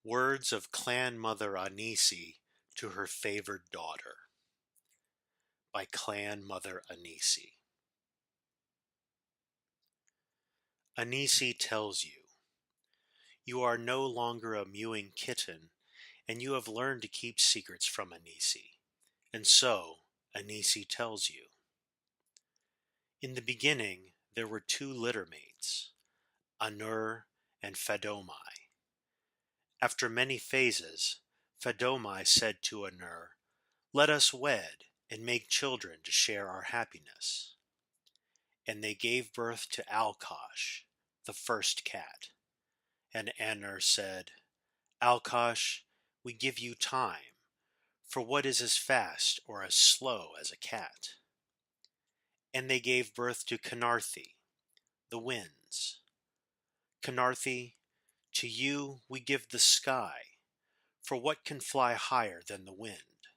Words of Clan Mother Ahnissi to her favored daughter by Clan Mother Ahnissi. Ahnissi tells you, you are no longer a mewing kitten, and you have learned to keep secrets from Ahnissi. And so, Ahnissi tells you. In the beginning, there were two litter mates, Anur and Fadomai. After many phases, Fadomai said to Anur, "Let us wed and make children to share our happiness." And they gave birth to Alkosh, the first cat. And Anur said, "Alkosh, we give you time, for what is as fast or as slow as a cat?" And they gave birth to Canarthi, the winds. "Canarthi, to you we give the sky, for what can fly higher than the wind?"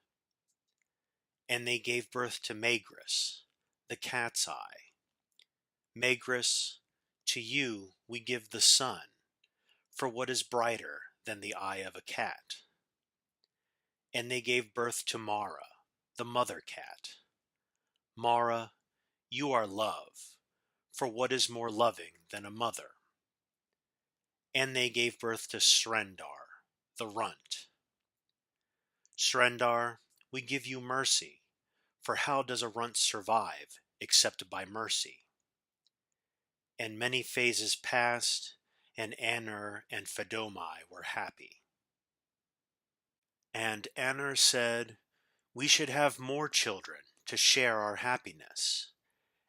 And they gave birth to Magris, the cat's eye. "Magris, to you we give the sun, for what is brighter than the eye of a cat?" And they gave birth to Mara, the mother cat. "Mara, you are love, for what is more loving than a mother?" And they gave birth to Srendar, the runt. "Srendar, we give you mercy, for how does a runt survive except by mercy?" And many phases passed, and Anur and Fadomai were happy. And Anur said, "We should have more children to share our happiness."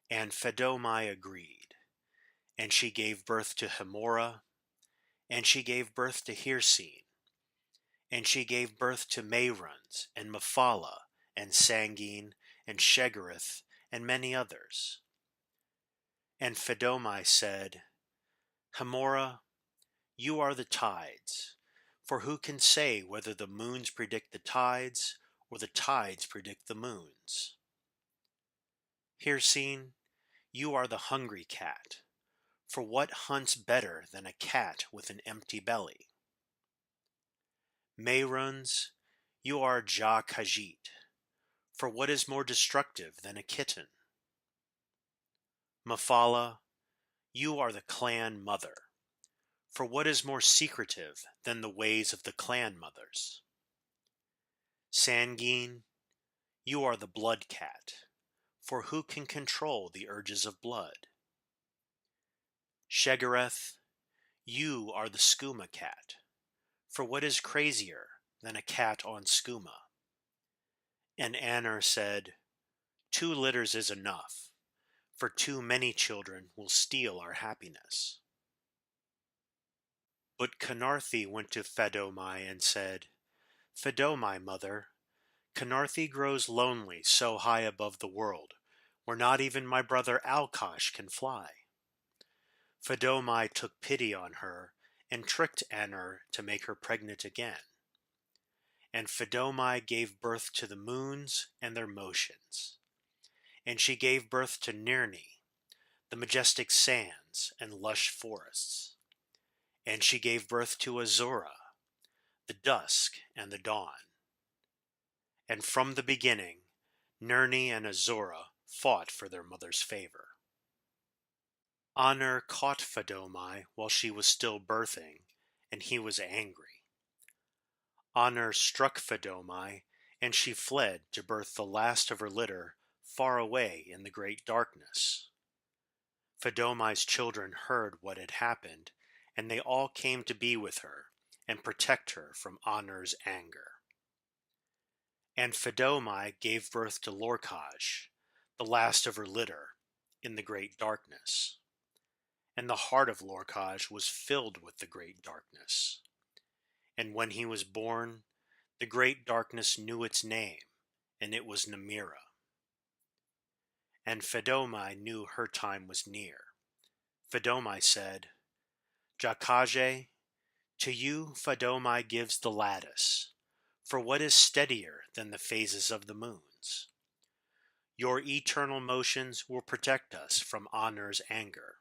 And Fadomai agreed, and she gave birth to Hemora, and she gave birth to Hircine, and she gave birth to Mehruns and Mephala and Sangin and Shegarith and many others. And Fadomai said, "Hemora, you are the tides, for who can say whether the moons predict the tides or the tides predict the moons?" Hircine, you are the hungry cat, for what hunts better than a cat with an empty belly? Mehruns, you are Ja Khajiit, for what is more destructive than a kitten? Mephala, you are the clan mother, for what is more secretive than the ways of the clan mothers? Sangin, you are the blood cat, for who can control the urges of blood? Shegareth, you are the skooma cat, for what is crazier than a cat on skooma? And Anur said, "2 litters is enough, for too many children will steal our happiness." But Canarthi went to Fadomai and said, "Fadomai, mother, Canarthi grows lonely so high above the world, where not even my brother Alkosh can fly." Fadomai took pity on her and tricked Anur to make her pregnant again. And Fadomai gave birth to the moons and their motions. And she gave birth to Nirni, the majestic sands and lush forests. And she gave birth to Azura, the dusk and the dawn. And from the beginning, Nirni and Azura fought for their mother's favor. Anur caught Fadomai while she was still birthing, and he was angry. Anur struck Fadomai, and she fled to birth the last of her litter far away in the great darkness. Fadomai's children heard what had happened, and they all came to be with her and protect her from Anur's anger. And Fadomai gave birth to Lorkaj, the last of her litter, in the great darkness. And the heart of Lorkaj was filled with the great darkness. And when he was born, the great darkness knew its name, and it was Namira. And Fadomai knew her time was near. Fadomai said, "Jakaje, to you Fadomai gives the lattice, for what is steadier than the phases of the moons? Your eternal motions will protect us from Anur's anger."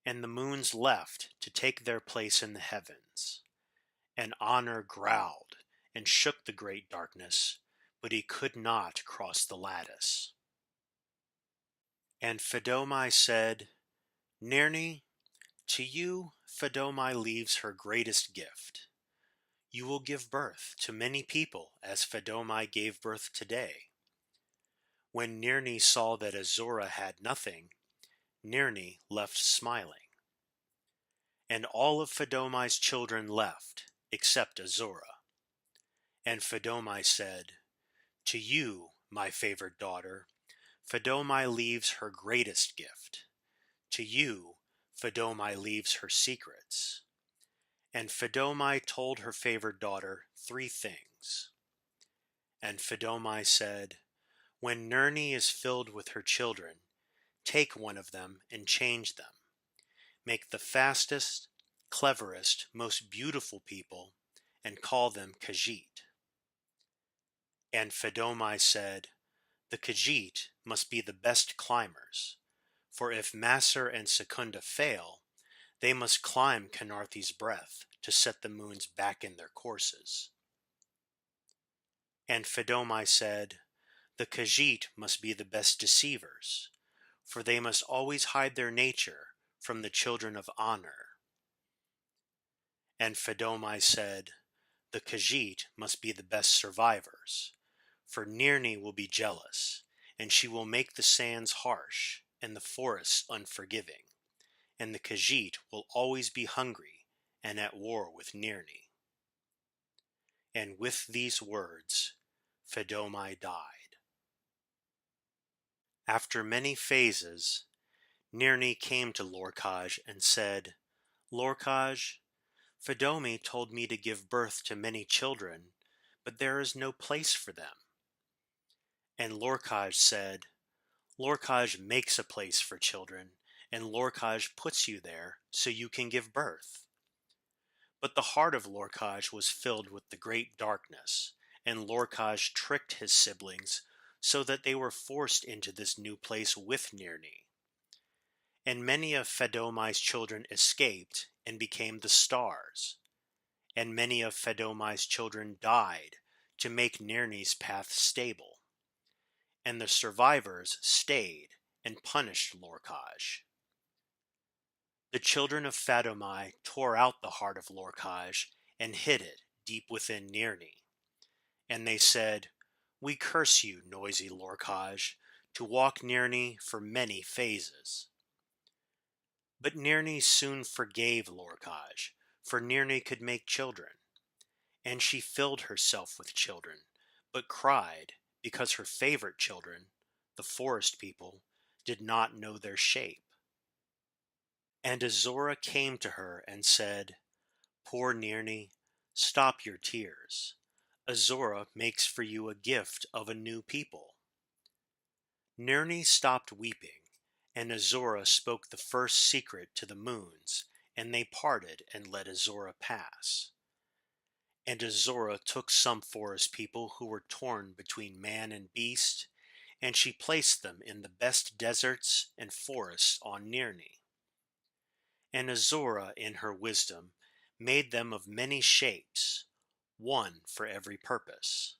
And the moons left to take their place in the heavens, And Honor growled and shook the great darkness, but he could not cross the lattice. And Fedomai said, Nirni, to you Fedomai leaves her greatest gift. You will give birth to many people as Fedomai gave birth today. When Nirni saw that Azora had nothing, Nirni left smiling. And all of Fedomai's children left, except Azora. And Fedomai said, To you, my favored daughter, Fedomai leaves her greatest gift. To you, Fedomai leaves her secrets. And Fedomai told her favored daughter 3 things. And Fedomai said, When Nirni is filled with her children, take one of them and change them. Make the fastest, cleverest, most beautiful people, and call them Khajiit. And Fedomai said, The Khajiit must be the best climbers, for if Masser and Secunda fail, they must climb Canarthi's breath to set the moons back in their courses. And Fedomai said, The Khajiit must be the best deceivers, for they must always hide their nature from the children of Honor. And Fedomai said, The Khajiit must be the best survivors, for Nirni will be jealous, and she will make the sands harsh and the forests unforgiving, and the Khajiit will always be hungry and at war with Nirni. And with these words, Fedomai died. After many phases, Nirni came to Lorkaj and said, Lorkaj, Fedomi told me to give birth to many children, but there is no place for them. And Lorkaj said, Lorkaj makes a place for children, and Lorkaj puts you there so you can give birth. But the heart of Lorkaj was filled with the great darkness, and Lorkaj tricked his siblings so that they were forced into this new place with Nirni. And many of Fedomai's children escaped and became the stars, and many of Fedomai's children died to make Nirni's path stable. And the survivors stayed and punished Lorkaj. The children of Fedomai tore out the heart of Lorkaj and hid it deep within Nirni. And they said, We curse you, noisy Lorkaj, to walk Nirni for many phases. But Nirni soon forgave Lorkaj, for Nirni could make children. And she filled herself with children, but cried because her favorite children, the forest people, did not know their shape. And Azora came to her and said, Poor Nirni, stop your tears. Azora makes for you a gift of a new people. Nirni stopped weeping, and Azora spoke the first secret to the moons, and they parted and let Azora pass. And Azora took some forest people who were torn between man and beast, and she placed them in the best deserts and forests on Nirni. And Azora, in her wisdom, made them of many shapes, one for every purpose.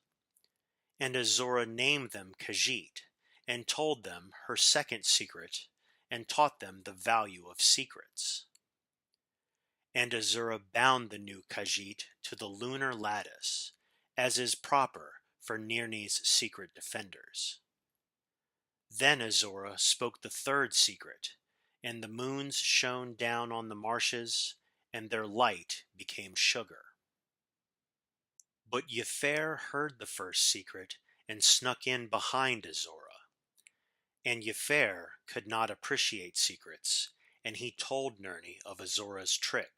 And Azora named them Khajiit, and told them her second secret, and taught them the value of secrets. And Azora bound the new Khajiit to the lunar lattice, as is proper for Nirni's secret defenders. Then Azora spoke the third secret, and the moons shone down on the marshes, and their light became sugar. But Yefer heard the first secret and snuck in behind Azora. And Yefer could not appreciate secrets, and he told Nirni of Azora's trick.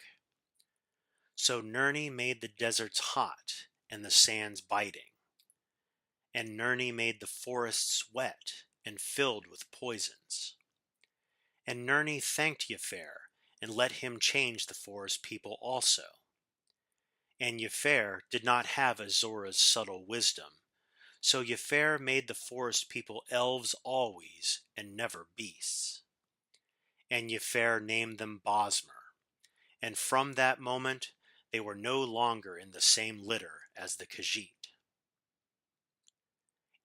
So Nirni made the deserts hot and the sands biting. And Nirni made the forests wet and filled with poisons. And Nirni thanked Yefer and let him change the forest people also. And Yefer did not have Azora's subtle wisdom, so Yefer made the forest people elves always and never beasts. And Yefer named them Bosmer, and from that moment they were no longer in the same litter as the Khajiit.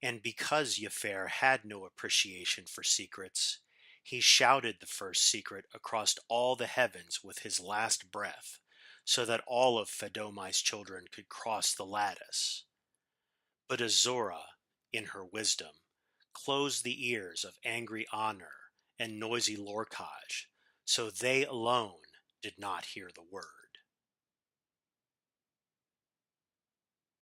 And because Yafer had no appreciation for secrets, he shouted the first secret across all the heavens with his last breath, so that all of Fedomai's children could cross the lattice. But Azora, in her wisdom, closed the ears of angry Honor and noisy Lorkaj, so they alone did not hear the word.